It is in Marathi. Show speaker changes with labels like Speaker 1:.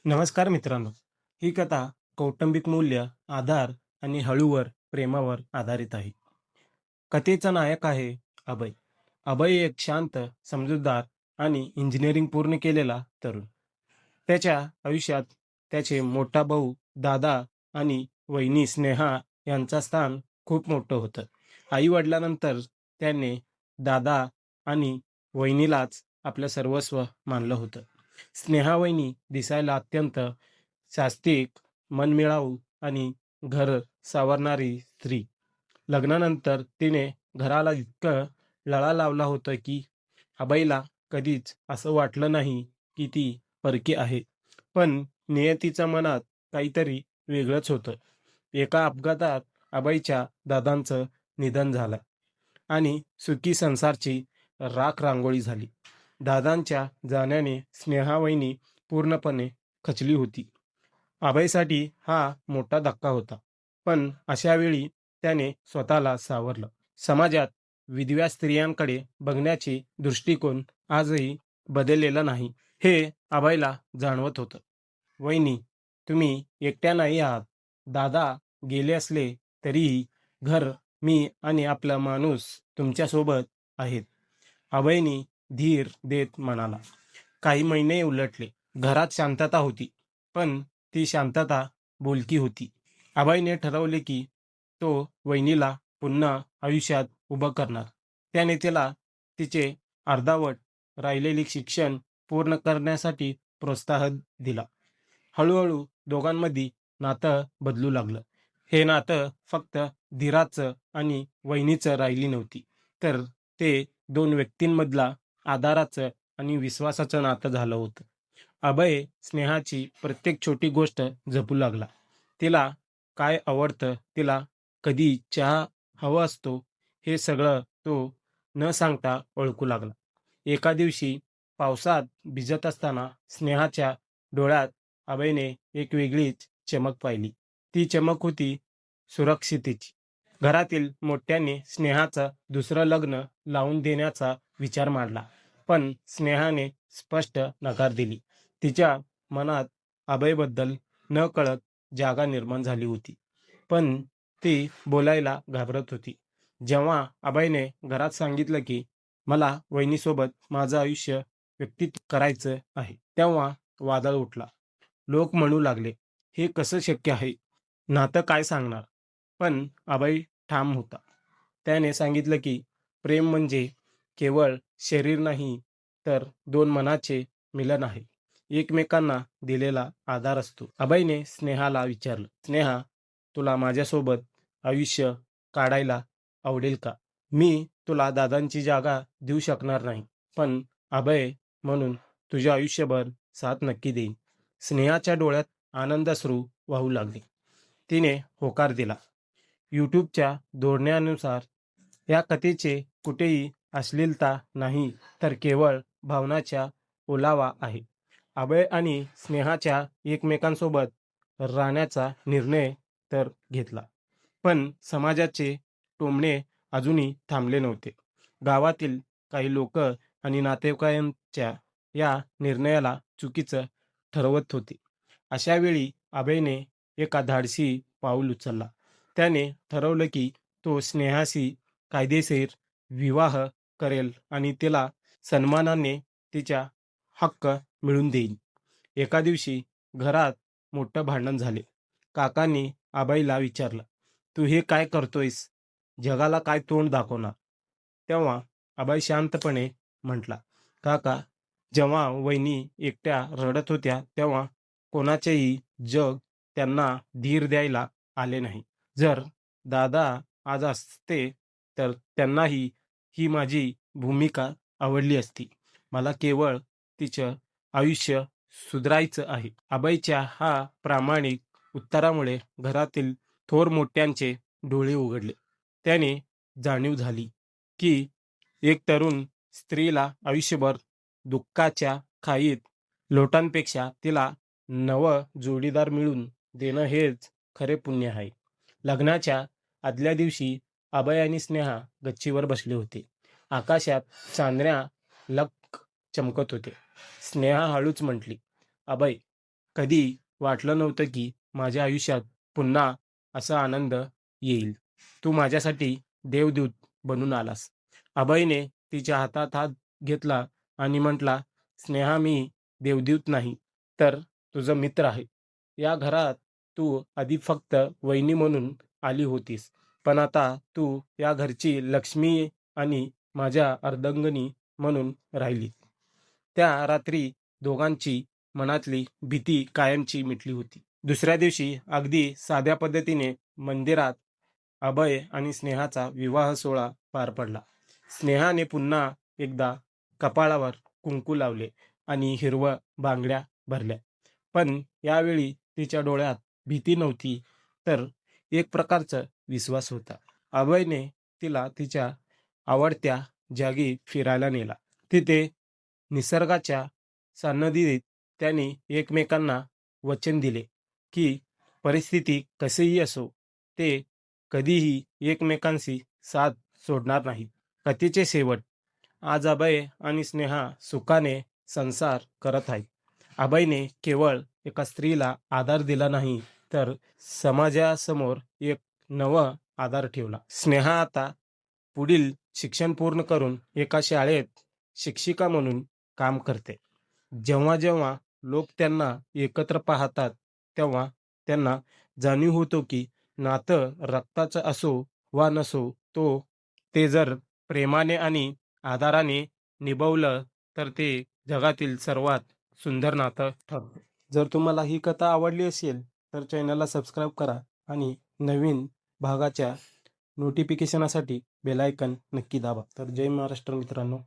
Speaker 1: नमस्कार मित्रांनो. ही कथा कौटुंबिक मूल्य, आधार आणि हळूवर प्रेमावर आधारित आहे. कथेचा नायक आहे अभय. अभय एक शांत, समजूतदार आणि इंजिनिअरिंग पूर्ण केलेला तरुण. त्याच्या आयुष्यात त्याचे मोठा भाऊ, दादा आणि वहिनी स्नेहा यांचं स्थान खूप मोठं होतं. आई-वडिलांनंतर त्याने दादा आणि वहिनीलाच आपलं सर्वस्व मानलं होतं. स्नेहा वहिनी दिसायला अत्यंत सात्विक, मनमिळावू आणि घर सावरणारी स्त्री. लग्नानंतर तिने घराला इतकं लळा लावला होता की अभयला कधीच असं वाटलं नाही की ती परकी आहे. पण नियतीच्या मनात काहीतरी वेगळंच होतं. एका अपघातात अभयच्या दादांचं निधन झालं आणि सुखी संसारची राख-रांगोळी झाली. दादांच्या जाण्याने स्नेहा वहिनी पूर्णपणे खचली होती. अभयसाठी हा मोठा धक्का होता. पण अशा वेळी त्याने स्वतःला सावरलं. समाजात विधवा स्त्रियांकडे बघण्याचे दृष्टिकोन आजही बदललेला नाही, हे अभयला जाणवत होतं. "वहिनी, तुम्ही एकट्या नाही आहात. दादा गेले असले तरीही घर, मी आणि आपला माणूस तुमच्यासोबत आहेत." अभयनी धीर देत म्हणाला. काही महिने उलटले. घरात शांतता होती. पण ती शांतता बोलकी होती. अभयने ठरवले की तो वहिनीला पुन्हा आयुष्यात उभं करणार. त्याने तिला तिचे अर्धवट राहिलेले शिक्षण पूर्ण करण्यासाठी प्रोत्साहन दिला. हळूहळू दोघांमध्ये नातं बदलू लागलं. हे नातं फक्त धीराचं आणि वहिनीचं राहिली नव्हती, तर ते दोन व्यक्तींमधला आधाराचं आणि विश्वासाचं नातं झालं होतं. अभय स्नेहाची प्रत्येक छोटी गोष्ट जपू लागला. तिला काय आवडतं, तिला कधी चहा हवा असतो, हे सगळं तो न सांगता ओळखू लागला. एका दिवशी पावसात भिजत असताना स्नेहाच्या डोळ्यात अभयने एक वेगळीच चमक पाहिली. ती चमक होती सुरक्षितेची. घरातील मोठ्याने स्नेहाचं दुसरं लग्न लावून देण्याचा विचार मांडला. पण स्नेहाने स्पष्ट नकार दिली. तिच्या मनात अभयबद्दल नकळत जागा निर्माण झाली होती. पण ती बोलायला घाबरत होती. जेव्हा अभयने घरात सांगितलं की मला वहिनीसोबत माझं आयुष्य व्यतीत करायचं आहे, तेव्हा वादळ उठला. लोक म्हणू लागले, "हे कसं शक्य आहे? नातं काय सांगणार?" पण अभय ठाम होता. त्याने सांगितलं की प्रेम म्हणजे केवळ शरीर नाही, तर दोन मनाचे मिलन आहे. एकमेकांना दिलेला आधार असतो. अभयने स्नेहाला विचारलं, "स्नेहा, तुला माझ्यासोबत आयुष्य काढायला आवडेल का? मी तुला दादांची जागा देऊ शकणार नाही, पण अभय म्हणून तुझ्या आयुष्यभर साथ नक्की देईन." स्नेहाच्या डोळ्यात आनंदाश्रू वाहू लागले. तिने होकार दिला. YouTubeच्या धोरणानुसार या कथेचे कुठेही अश्लीलता नाही, तर केवळ भावनाचा ओलावा आहे. अभय आणि स्नेहाच्या एकमेकांसोबत राहण्याचा निर्णय तर घेतला. पण समाजाचे टोमणे अजूनही थांबले नव्हते. गावातील काही लोक आणि नातेवाईकांच्या या निर्णयाला चुकीचं ठरवत होते. अशा वेळी अभयने एका धाडसी पाऊल उचलला. त्याने ठरवलं की तो स्नेहाशी कायदेशीर विवाह करेल आणि तिला सन्मानाने तिचा हक्क मिळवून देईल. एका दिवशी घरात मोठं भांडण झाले. काकांनी अभयला विचारलं, "तू हे काय करतोयस? जगाला काय तोंड दाखवणार?" तेव्हा अभय शांतपणे म्हटला, "काका, जेव्हा वहिनी एकट्या रडत होत्या, तेव्हा कोणाचेही जग त्यांना धीर द्यायला आले नाही. जर दादा आज असते, तर त्यांनाही ही माझी भूमिका आवडली असती. मला केवळ तिचं आयुष्य सुधारायचं आहे." अभयच्या हा प्रामाणिक उत्तरामुळे घरातील थोर मोठ्यांचे डोळे उघडले. त्याने जाणीव झाली की एक तरुण स्त्रीला आयुष्यभर दुःखाच्या खाईत लोटांपेक्षा तिला नवं जोडीदार मिळवून देणं हेच खरे पुण्य आहे. लग्नाच्या आदल्या दिवशी अभय आणि स्नेहा गच्चीवर बसले होते. आकाशात चांदण्या लख चमकत होते. स्नेहा हळूच म्हटली, "अभय, कधी वाटलं नव्हतं की माझ्या आयुष्यात पुन्हा असा आनंद येईल. तू माझ्यासाठी देवदूत बनून आलास." अभयने तिच्या हातात हात घेतला आणि म्हटला, "स्नेहा, मी देवदूत नाही, तर तुझा मित्र आहे. या घरात तू आधी फक्त वहिनी म्हणून आली होतीस, पण आता तू या घरची लक्ष्मी आणि माझ्या अर्धांगिनी म्हणून राहिली." त्या रात्री दोघांची मनातली भीती कायमची मिटली होती. दुसऱ्या दिवशी अगदी साध्या पद्धतीने मंदिरात अभय आणि स्नेहाचा विवाह सोहळा पार पडला. स्नेहाने पुन्हा एकदा कपाळावर कुंकू लावले आणि हिरव्या बांगड्या भरल्या. पण यावेळी तिच्या डोळ्यात भीती नव्हती, तर एक प्रकारचा विश्वास होता. अभयने तिला तिच्या आवडत्या जागी फिरायला नेला. तिथे निसर्गाच्या सान्निध्यात त्यांनी एकमेकांना वचन दिले, की परिस्थिती कशीही असो, ते कधीही एकमेकांशी साथ सोडणार नाहीत. कथेचे शेवट. आज अभय आणि स्नेहा सुखाने संसार करत आहेत. अभयने केवळ एका स्त्रीला आधार दिला नाही, तर समाजासमोर एक नवा आधार ठेवला. स्नेहा आता पुढील शिक्षण पूर्ण करून एका शाळेत शिक्षिका म्हणून काम करते. जेव्हा जेव्हा लोक त्यांना एकत्र पाहतात, तेव्हा त्यांना जाणीव होतो की नातं रक्ताचं असो वा नसो, ते जर प्रेमाने आणि आदराने निभावलं, तर ते जगातील सर्वात सुंदर नातं ठरतं. जर तुम्हाला ही कथा आवडली असेल, तर चॅनलला सबस्क्राईब करा आणि नवीन भागाच्या नोटिफिकेशनसाठी बेल आयकॉन नक्की दाबा. तर जय महाराष्ट्र मित्रांनो.